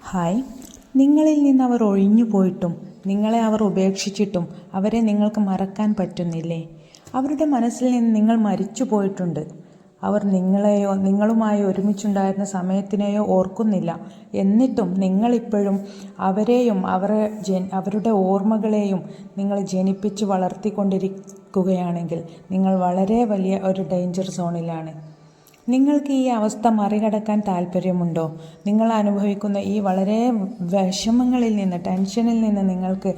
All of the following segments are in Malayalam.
ഹായ്. നിങ്ങളിൽ നിന്ന് അവർ ഒഴിഞ്ഞു പോയിട്ടും നിങ്ങളെ അവർ ഉപേക്ഷിച്ചിട്ടും അവരെ നിങ്ങൾക്ക് മറക്കാൻ പറ്റുന്നില്ലേ? അവരുടെ മനസ്സിൽ നിന്ന് നിങ്ങൾ മരിച്ചു പോയിട്ടുണ്ട്. അവർ നിങ്ങളെയോ നിങ്ങളുമായി ഒരുമിച്ചുണ്ടായിരുന്ന സമയത്തിനെയോ ഓർക്കുന്നില്ല. എന്നിട്ടും നിങ്ങളിപ്പോഴും അവരെയും അവരുടെ ഓർമ്മകളെയും നിങ്ങൾ ജനിപ്പിച്ച് വളർത്തിക്കൊണ്ടിരിക്കുകയാണെങ്കിൽ നിങ്ങൾ വളരെ വലിയ ഒരു ഡേഞ്ചർ സോണിലാണ്. നിങ്ങൾക്ക് ഈ അവസ്ഥ മറികടക്കാൻ താല്പര്യമുണ്ടോ? നിങ്ങൾ അനുഭവിക്കുന്ന ഈ വളരെ വിഷമങ്ങളിൽ നിന്ന്, ടെൻഷനിൽ നിന്ന് നിങ്ങൾക്ക്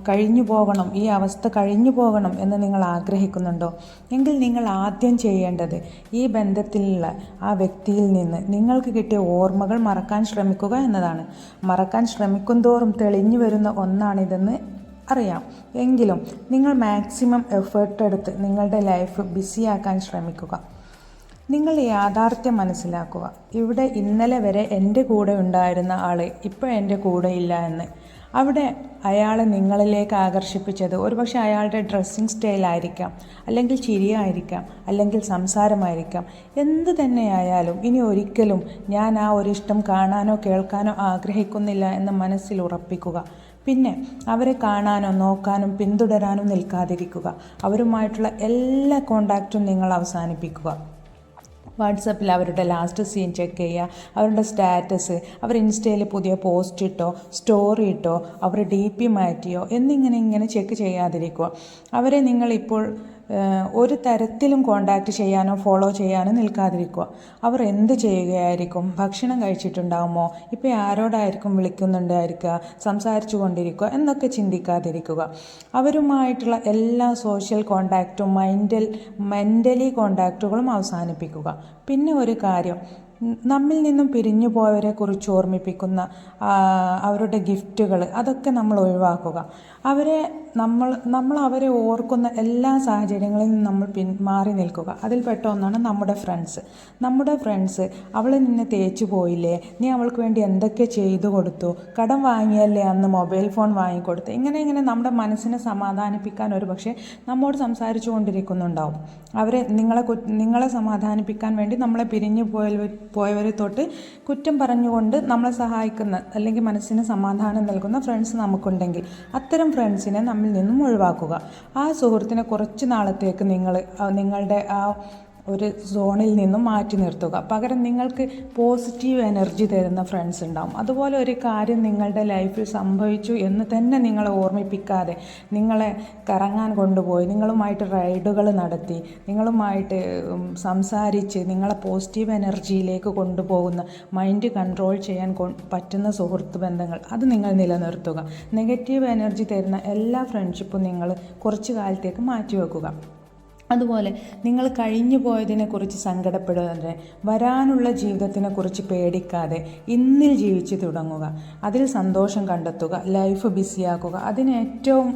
കഴിഞ്ഞു പോകണം, ഈ അവസ്ഥ കഴിഞ്ഞു പോകണം എന്ന് നിങ്ങൾ ആഗ്രഹിക്കുന്നുണ്ടോ? എങ്കിൽ നിങ്ങൾ ആദ്യം ചെയ്യേണ്ടത് ഈ ബന്ധത്തിലുള്ള ആ വ്യക്തിയിൽ നിന്ന് നിങ്ങൾക്ക് കിട്ടിയ ഓർമ്മകൾ മറക്കാൻ ശ്രമിക്കുക എന്നതാണ്. മറക്കാൻ ശ്രമിക്കുന്തോറും തെളിഞ്ഞു വരുന്ന ഒന്നാണിതെന്ന് അറിയാം. എങ്കിലും നിങ്ങൾ മാക്സിമം എഫേർട്ട് എടുത്ത് നിങ്ങളുടെ ലൈഫ് ബിസിയാക്കാൻ ശ്രമിക്കുക. നിങ്ങൾ യാഥാർത്ഥ്യം മനസ്സിലാക്കുക. ഇവിടെ ഇന്നലെ വരെ എൻ്റെ കൂടെ ഉണ്ടായിരുന്ന ആൾ ഇപ്പോൾ എൻ്റെ കൂടെ ഇല്ല എന്ന്. അവിടെ അയാളെ നിങ്ങളിലേക്ക് ആകർഷിപ്പിച്ചത് ഒരുപക്ഷെ അയാളുടെ ഡ്രസ്സിങ് സ്റ്റൈലായിരിക്കാം, അല്ലെങ്കിൽ ചിരിയായിരിക്കാം, അല്ലെങ്കിൽ സംസാരമായിരിക്കാം. എന്ത് തന്നെയായാലും ഇനി ഒരിക്കലും ഞാൻ ആ ഒരു ഇഷ്ടം കാണാനോ കേൾക്കാനോ ആഗ്രഹിക്കുന്നില്ല എന്ന് മനസ്സിൽ ഉറപ്പിക്കുക. പിന്നെ അവരെ കാണാനോ നോക്കാനും പിന്തുടരാനും നിൽക്കാതിരിക്കുക. അവരുമായിട്ടുള്ള എല്ലാ കോണ്ടാക്റ്റും നിങ്ങൾ അവസാനിപ്പിക്കുക. വാട്സപ്പിൽ അവരുടെ ലാസ്റ്റ് സീൻ ചെക്ക് ചെയ്യുക, അവരുടെ സ്റ്റാറ്റസ്, അവർ ഇൻസ്റ്റയിൽ പുതിയ പോസ്റ്റ് ഇട്ടോ സ്റ്റോറി ഇട്ടോ അവർ DP മാറ്റിയോ എന്നിങ്ങനെ ചെക്ക് ചെയ്യാതിരിക്കുക. അവരെ നിങ്ങളിപ്പോൾ ഒരു തരത്തിലും കോണ്ടാക്റ്റ് ചെയ്യാനോ ഫോളോ ചെയ്യാനോ നിൽക്കാതിരിക്കുക. അവർ എന്ത് ചെയ്യുകയായിരിക്കും? ഭക്ഷണം കഴിച്ചിട്ടുണ്ടാകുമോ? ഇപ്പോൾ ആരോടായിരിക്കും വിളിക്കുന്നുണ്ടായിരിക്കുക, സംസാരിച്ചു കൊണ്ടിരിക്കുക എന്നൊക്കെ ചിന്തിക്കാതിരിക്കുക. അവരുമായിട്ടുള്ള എല്ലാ സോഷ്യൽ കോണ്ടാക്റ്റും മെൻ്റലി കോണ്ടാക്റ്റുകളും അവസാനിപ്പിക്കുക. പിന്നെ ഒരു കാര്യം, നമ്മിൽ നിന്നും പിരിഞ്ഞു പോയവരെക്കുറിച്ച് ഓർമ്മിപ്പിക്കുന്ന അവരുടെ ഗിഫ്റ്റുകൾ അതൊക്കെ നമ്മൾ ഒഴിവാക്കുക. നമ്മൾ അവരെ ഓർക്കുന്ന എല്ലാ സാഹചര്യങ്ങളിൽ നിന്നും നമ്മൾ മാറി നിൽക്കുക. അതിൽപ്പെട്ട ഒന്നാണ് നമ്മുടെ ഫ്രണ്ട്സ്. അവൾ നിന്നെ തേച്ചു പോയില്ലേ, നീ അവൾക്ക് വേണ്ടി എന്തൊക്കെ ചെയ്തു കൊടുത്തു, കടം വാങ്ങിയല്ലേ അന്ന് മൊബൈൽ ഫോൺ വാങ്ങിക്കൊടുത്ത്, ഇങ്ങനെ നമ്മുടെ മനസ്സിനെ സമാധാനിപ്പിക്കാൻ ഒരു പക്ഷേ നമ്മോട് സംസാരിച്ചു കൊണ്ടിരിക്കുന്നുണ്ടാവും. നിങ്ങളെ സമാധാനിപ്പിക്കാൻ വേണ്ടി നമ്മളെ പിരിഞ്ഞു പോയവരെ തൊട്ട് കുറ്റം പറഞ്ഞുകൊണ്ട് നമ്മളെ സഹായിക്കുന്ന അല്ലെങ്കിൽ മനസ്സിന് സമാധാനം നൽകുന്ന ഫ്രണ്ട്സ് നമുക്കുണ്ടെങ്കിൽ അത്തരം ഫ്രണ്ട്സിനെ നമ്മിൽ നിന്നും ഒഴിവാക്കുക. ആ സുഹൃത്തിനെ കുറച്ച് നാളത്തേക്ക് നിങ്ങളുടെ ആ ഒരു സോണിൽ നിന്നും മാറ്റി നിർത്തുക. പകരം നിങ്ങൾക്ക് പോസിറ്റീവ് എനർജി തരുന്ന ഫ്രണ്ട്സ് ഉണ്ടാവും. അതുപോലെ ഒരു കാര്യം നിങ്ങളുടെ ലൈഫിൽ സംഭവിച്ചു എന്ന് തന്നെ നിങ്ങളെ ഓർമ്മിപ്പിക്കാതെ നിങ്ങളെ കറങ്ങാൻ കൊണ്ടുപോയി നിങ്ങളുമായിട്ട് റൈഡുകൾ നടത്തി നിങ്ങളുമായിട്ട് സംസാരിച്ച് നിങ്ങളെ പോസിറ്റീവ് എനർജിയിലേക്ക് കൊണ്ടുപോകുന്ന, മൈൻഡ് കൺട്രോൾ ചെയ്യാൻ പറ്റുന്ന സുഹൃത്ത് ബന്ധങ്ങൾ അത് നിങ്ങൾ നിലനിർത്തുക. നെഗറ്റീവ് എനർജി തരുന്ന എല്ലാ ഫ്രണ്ട്ഷിപ്പും നിങ്ങൾ കുറച്ച് കാലത്തേക്ക് മാറ്റിവെക്കുക. അതുപോലെ നിങ്ങൾ കഴിഞ്ഞു പോയതിനെക്കുറിച്ച് സങ്കടപ്പെടുന്നത്, വരാനുള്ള ജീവിതത്തിനെക്കുറിച്ച് പേടിക്കാതെ ഇന്നിൽ ജീവിച്ച് തുടങ്ങുക. അതിൽ സന്തോഷം കണ്ടെത്തുക, ലൈഫ് ബിസിയാക്കുക. അതിന് ഏറ്റവും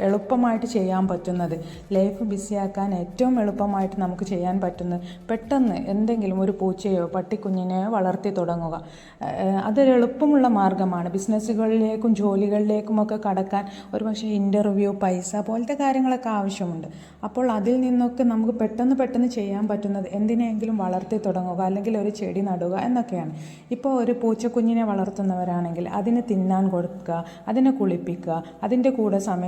എളുപ്പമായിട്ട് ചെയ്യാൻ പറ്റുന്നത്, ലൈഫ് ബിസിയാക്കാൻ ഏറ്റവും എളുപ്പമായിട്ട് നമുക്ക് ചെയ്യാൻ പറ്റുന്നത്, പെട്ടെന്ന് എന്തെങ്കിലും ഒരു പൂച്ചയോ പട്ടിക്കുഞ്ഞിനെയോ വളർത്തി തുടങ്ങുക. അതൊരു എളുപ്പമുള്ള മാർഗ്ഗമാണ്. ബിസിനസ്സുകളിലേക്കും ജോലികളിലേക്കുമൊക്കെ കടക്കാൻ ഒരുപക്ഷെ ഇൻ്റർവ്യൂ, പൈസ പോലത്തെ കാര്യങ്ങളൊക്കെ ആവശ്യമുണ്ട്. അപ്പോൾ അതിൽ നിന്നൊക്കെ നമുക്ക് പെട്ടെന്ന് ചെയ്യാൻ പറ്റുന്നത് എന്തിനെങ്കിലും വളർത്തി തുടങ്ങുക, അല്ലെങ്കിൽ ഒരു ചെടി നടുക എന്നൊക്കെയാണ്. ഇപ്പോൾ ഒരു പൂച്ചക്കുഞ്ഞിനെ വളർത്തുന്നവരാണെങ്കിൽ അതിന് തിന്നാൻ കൊടുക്കുക, അതിനെ കുളിപ്പിക്കുക, അതിൻ്റെ കൂടെ സമയം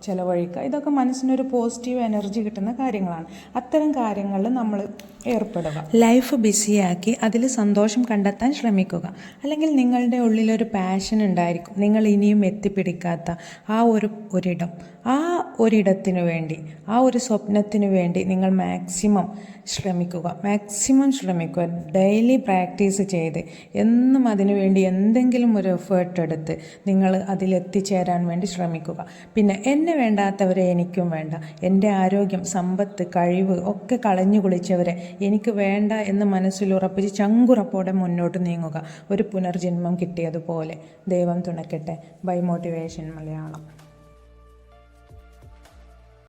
ചെലവഴിക്കുക. ഇതൊക്കെ മനസ്സിനൊരു പോസിറ്റീവ് എനർജി കിട്ടുന്ന കാര്യങ്ങളാണ്. അത്തരം കാര്യങ്ങളിൽ നമ്മൾ ഏർപ്പെടുക. ലൈഫ് ബിസിയാക്കി അതിൽ സന്തോഷം കണ്ടെത്താൻ ശ്രമിക്കുക. അല്ലെങ്കിൽ നിങ്ങളുടെ ഉള്ളിലൊരു പാഷൻ ഉണ്ടായിരിക്കും, നിങ്ങൾ ഇനിയും എത്തിപ്പിടിക്കാത്ത ആ ഒരിടത്തിനു വേണ്ടി, ആ ഒരു സ്വപ്നത്തിനു വേണ്ടി നിങ്ങൾ മാക്സിമം ശ്രമിക്കുക. ഡെയിലി പ്രാക്ടീസ് ചെയ്ത് എന്നും അതിനു വേണ്ടി എന്തെങ്കിലും ഒരു എഫേർട്ട് എടുത്ത് നിങ്ങൾ അതിലെത്തിച്ചേരാൻ വേണ്ടി ശ്രമിക്കുക. പിന്നെ എന്നെ വേണ്ടാത്തവരെ എനിക്കും വേണ്ട, എൻ്റെ ആരോഗ്യം, സമ്പത്ത്, കഴിവ് ഒക്കെ കളഞ്ഞു കുളിച്ചവരെ എനിക്ക് വേണ്ട എന്ന് മനസ്സിലുറപ്പിച്ച് ചങ്കുറപ്പോടെ മുന്നോട്ട് നീങ്ങുക. ഒരു പുനർജന്മം കിട്ടിയതുപോലെ. ദൈവം തുണയ്ക്കട്ടെ. By motivation Malayalam.